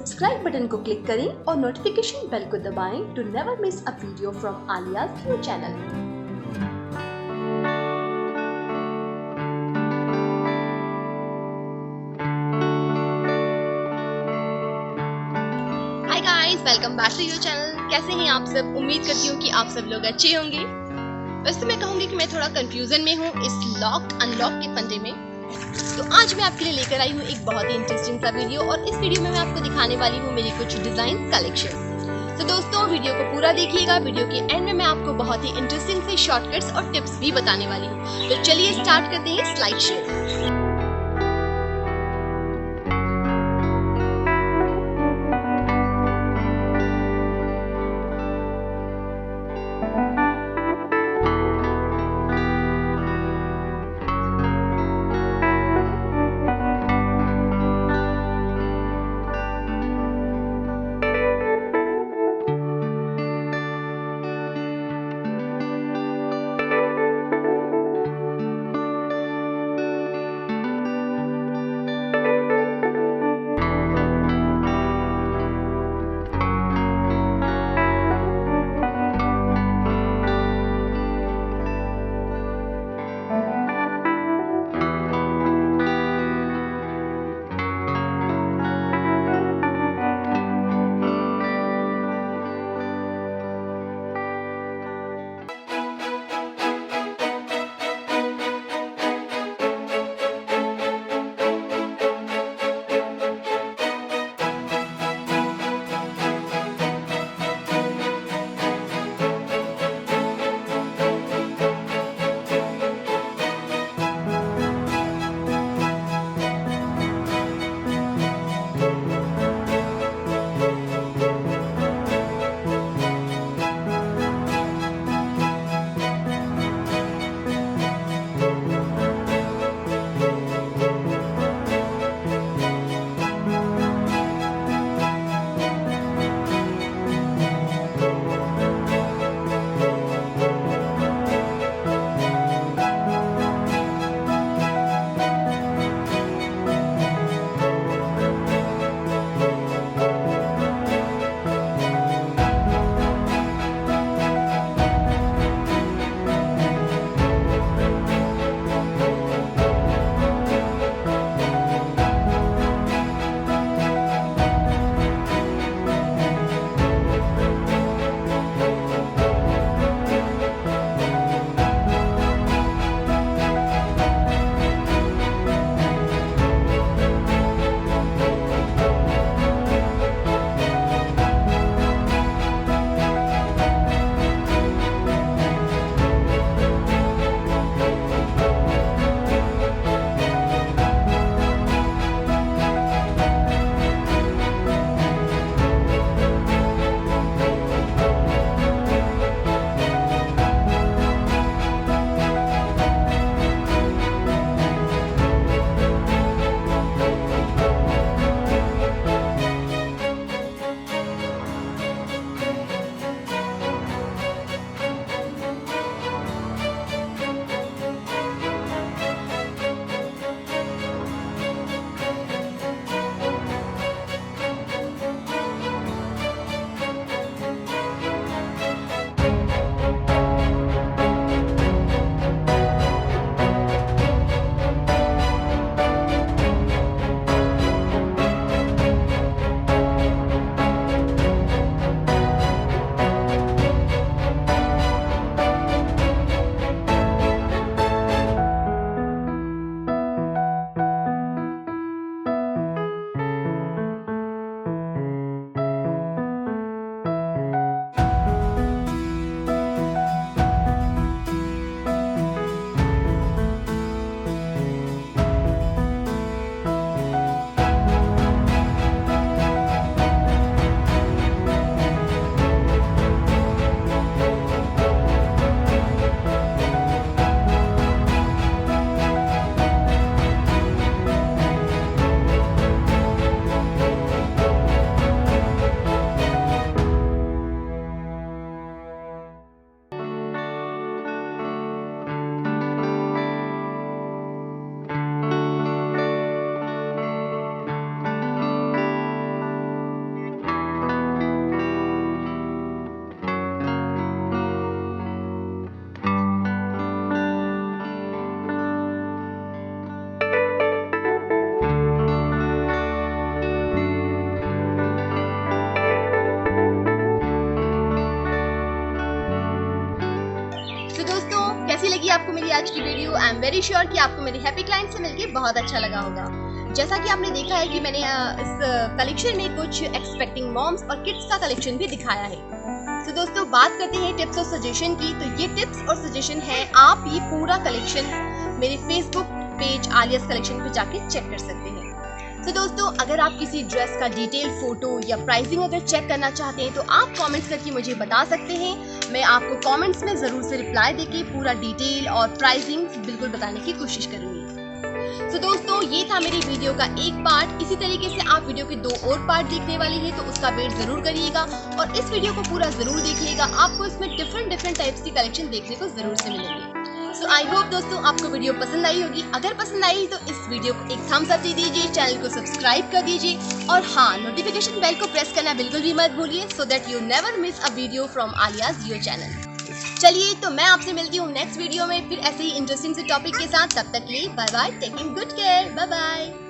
Subscribe button को click करें और नोटिफिकेशन बेल को दबाएं to never miss a video from Alia new channel. Hi guys, welcome back to your channel. कैसे हैं आप सब? उम्मीद करती हूँ कि आप सब लोग अच्छे होंगे। वैसे मैं कहूँगी कि मैं थोड़ा कंफ्यूजन में हूँ इस लॉक अनलॉक के फंडे में। तो आज मैं आपके लिए लेकर आई हूँ एक बहुत ही इंटरेस्टिंग सा वीडियो, और इस वीडियो में मैं आपको दिखाने वाली हूँ मेरी कुछ डिजाइन कलेक्शन। तो दोस्तों, वीडियो को पूरा देखिएगा। वीडियो के एंड में मैं आपको बहुत ही इंटरेस्टिंग से शॉर्टकट्स और टिप्स भी बताने वाली हूँ। तो चलिए स्टार्ट करते हैं स्लाइड शो। आपको मेरी आज की video. I am very sure कि आपको मेरे हैप्पी क्लाइंट से मिलके बहुत अच्छा लगा होगा। जैसा कि आपने देखा है कि मैंने इस कलेक्शन में कुछ एक्सपेक्टिंग मॉम्स और किड्स का कलेक्शन भी दिखाया है। तो दोस्तों बात करते हैं टिप्स और सजेशन की। तो ये टिप्स और सजेशन है, आप ये पूरा कलेक्शन मेरे फेसबुक पेज आलियास कलेक्शन पे जाके चेक कर सकते हैं। तो दोस्तों अगर आप किसी ड्रेस का डिटेल फोटो या प्राइसिंग अगर चेक करना चाहते हैं तो आप कमेंट्स करके मुझे बता सकते हैं। मैं आपको कमेंट्स में ज़रूर से रिप्लाई देके पूरा डिटेल और प्राइसिंग बिल्कुल बताने की कोशिश करूँगी। तो दोस्तों ये था मेरी वीडियो का एक पार्ट। इसी तरीके से आप वीडियो के 2 और पार्ट देखने वाले हैं तो उसका वेट ज़रूर करिएगा और इस वीडियो को पूरा ज़रूर देखिएगा। आपको इसमें डिफरेंट टाइप्स की कलेक्शन देखने को ज़रूर से मिलेंगे। सो आई होप दोस्तों आपको वीडियो पसंद आई होगी। अगर पसंद आई तो इस वीडियो को एक थम्स अप दे दीजिए, चैनल को सब्सक्राइब कर दीजिए और हाँ, नोटिफिकेशन बेल को प्रेस करना बिल्कुल भी मत भूलिए, so that you never miss a video from आलियास your channel. चलिए तो मैं आपसे मिलती हूँ नेक्स्ट वीडियो में फिर ऐसे ही इंटरेस्टिंग से टॉपिक के साथ। तब तक के लिए bye bye, taking good care, bye bye.